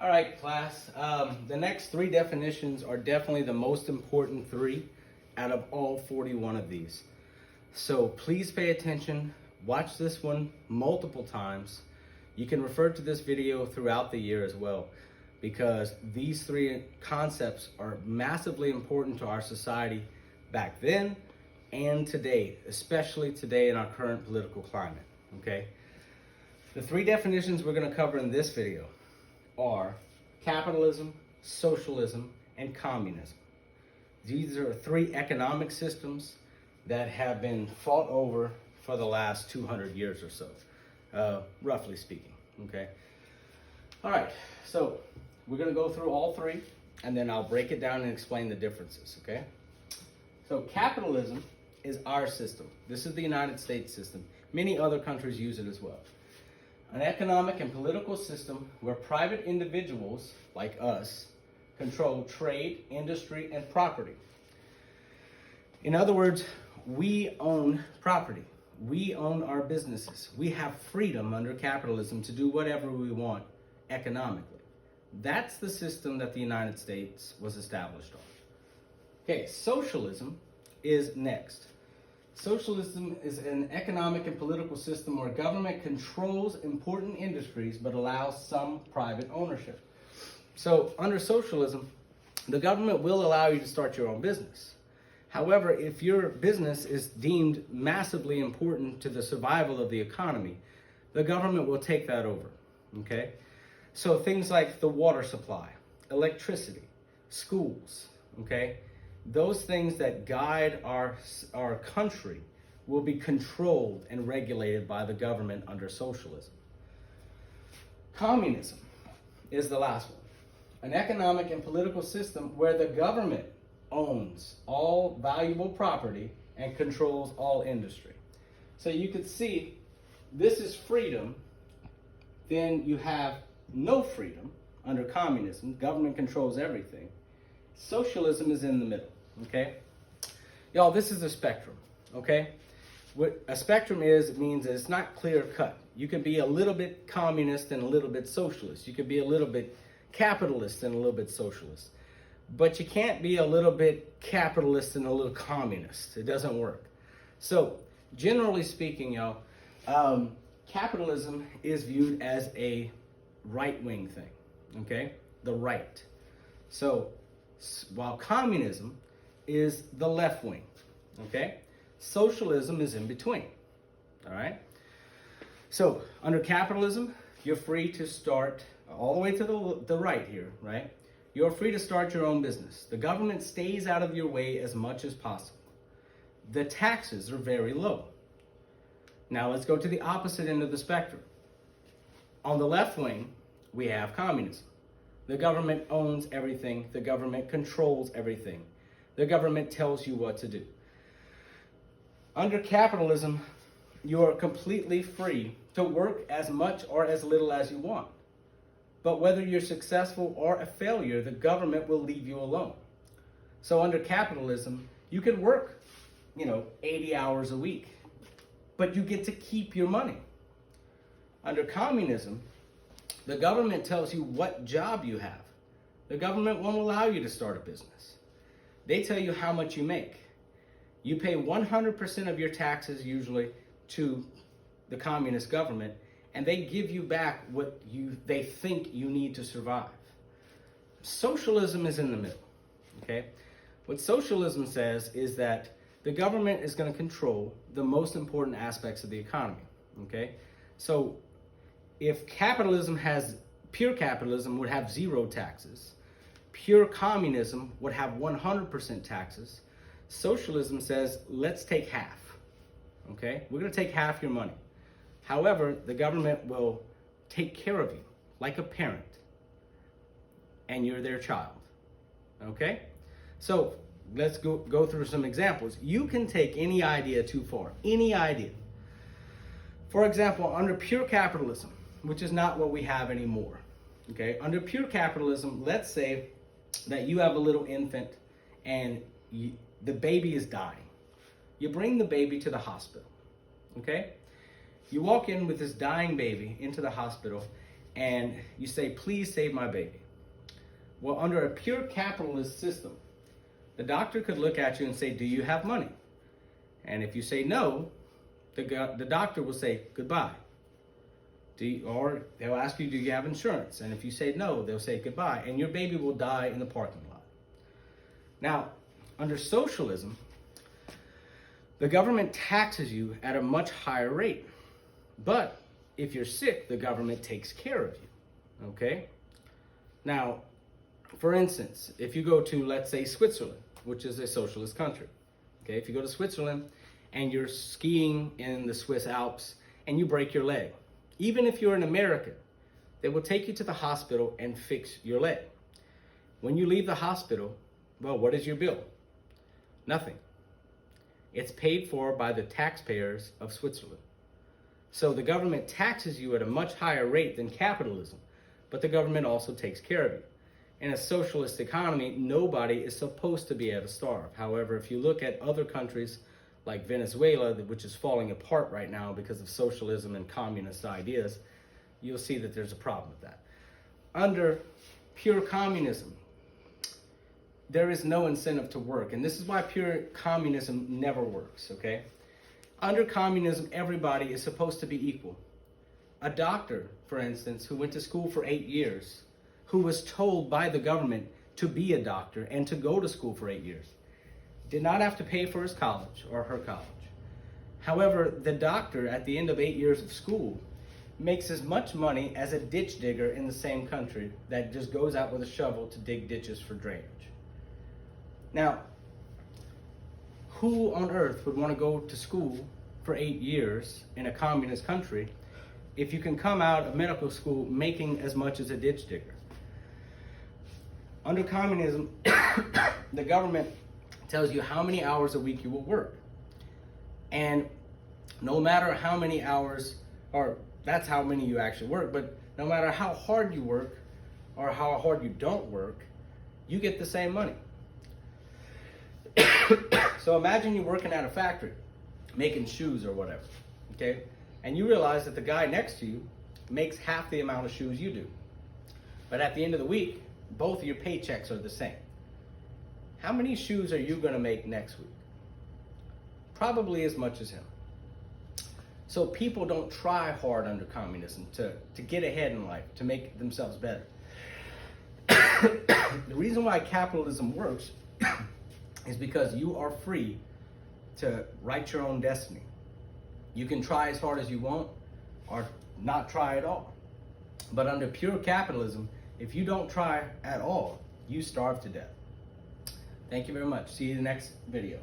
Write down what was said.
All right, class. The next three definitions are definitely the most important three out of all 41 of these. So please pay attention. Watch this one multiple times. You can refer to this video throughout the year as well, because these three concepts are massively important to our society back then and today, especially today in our current political climate, okay? The three definitions we're gonna cover in this video are capitalism, socialism, and communism. These are three economic systems that have been fought over for the last 200 years or so, roughly speaking, okay? All right, so we're gonna go through all three, and then I'll break it down and explain the differences, okay? So capitalism is our system. This is the United States system. Many other countries use it as well. An economic and political system where private individuals, like us, control trade, industry, and property. In other words, we own property. We own our businesses. We have freedom under capitalism to do whatever we want economically. That's the system that the United States was established on. Okay, socialism is next. Socialism is an economic and political system where government controls important industries but allows some private ownership. So under socialism, the government will allow you to start your own business. However, if your business is deemed massively important to the survival of the economy, the government will take that over, okay? So things like the water supply, electricity, schools, okay? Those things that guide our country will be controlled and regulated by the government under socialism. Communism is the last one. An economic and political system where the government owns all valuable property and controls all industry. So you could see this is freedom. Then you have no freedom under communism. Government controls everything. Socialism is in the middle, okay? Y'all, this is a spectrum, okay? What a spectrum is, it means that it's not clear cut. You can be a little bit communist and a little bit socialist. You can be a little bit capitalist and a little bit socialist. But you can't be a little bit capitalist and a little communist. It doesn't work. So, generally speaking, y'all, capitalism is viewed as a right-wing thing, okay? The right. So, while communism is the left wing, okay? Socialism is in between, all right? So, under capitalism, you're free to start all the way to the right here, right? You're free to start your own business. The government stays out of your way as much as possible. The taxes are very low. Now let's go to the opposite end of the spectrum. On the left wing, we have communism. The government owns everything. The government controls everything. The government tells you what to do. Under capitalism, you are completely free to work as much or as little as you want. But whether you're successful or a failure, the government will leave you alone. So under capitalism, you can work, 80 hours a week, but you get to keep your money. Under communism, the government tells you what job you have. The government won't allow you to start a business. They tell you how much you make. You pay 100% of your taxes usually to the communist government, and they give you back what they think you need to survive. Socialism is in the middle, okay? What socialism says is that the government is going to control the most important aspects of the economy, okay? So if pure capitalism would have zero taxes, pure communism would have 100% taxes. Socialism says, let's take half, okay? We're going to take half your money. However, the government will take care of you like a parent, and you're their child, okay? So let's go through some examples. You can take any idea too far, any idea. For example, under pure capitalism, which is not what we have anymore, okay? Under pure capitalism, let's say that you have a little infant and the baby is dying. You bring the baby to the hospital, okay? You walk in with this dying baby into the hospital, and you say, please save my baby. Well, under a pure capitalist system, the doctor could look at you and say, do you have money? And if you say no, the doctor will say, goodbye. Or they'll ask you, do you have insurance? And if you say no, they'll say goodbye, and your baby will die in the parking lot. Now, under socialism, the government taxes you at a much higher rate. But if you're sick, the government takes care of you, okay? Now, for instance, if you go to, let's say, Switzerland, which is a socialist country, okay? If you go to Switzerland and you're skiing in the Swiss Alps and you break your leg, even if you're an American, they will take you to the hospital and fix your leg. When you leave the hospital, well, what is your bill? Nothing. It's paid for by the taxpayers of Switzerland. So the government taxes you at a much higher rate than capitalism, but the government also takes care of you. In a socialist economy, nobody is supposed to be able to starve. However, if you look at other countries like Venezuela, which is falling apart right now because of socialism and communist ideas, you'll see that there's a problem with that. Under pure communism, there is no incentive to work. And this is why pure communism never works, okay? Under communism, everybody is supposed to be equal. A doctor, for instance, who went to school for 8 years, who was told by the government to be a doctor and to go to school for 8 years, did not have to pay for his college or her college. However, the doctor at the end of 8 years of school makes as much money as a ditch digger in the same country that just goes out with a shovel to dig ditches for drainage. Now, who on earth would want to go to school for 8 years in a communist country if you can come out of medical school making as much as a ditch digger? Under communism, the government tells you how many hours a week you will work. And no matter how many hours, or that's how many you actually work, but no matter how hard you work or how hard you don't work, you get the same money. So imagine you're working at a factory, making shoes or whatever, okay? And you realize that the guy next to you makes half the amount of shoes you do. But at the end of the week, both of your paychecks are the same. How many shoes are you going to make next week? Probably as much as him. So people don't try hard under communism to get ahead in life, to make themselves better. The reason why capitalism works is because you are free to write your own destiny. You can try as hard as you want or not try at all. But under pure capitalism, if you don't try at all, you starve to death. Thank you very much. See you in the next video.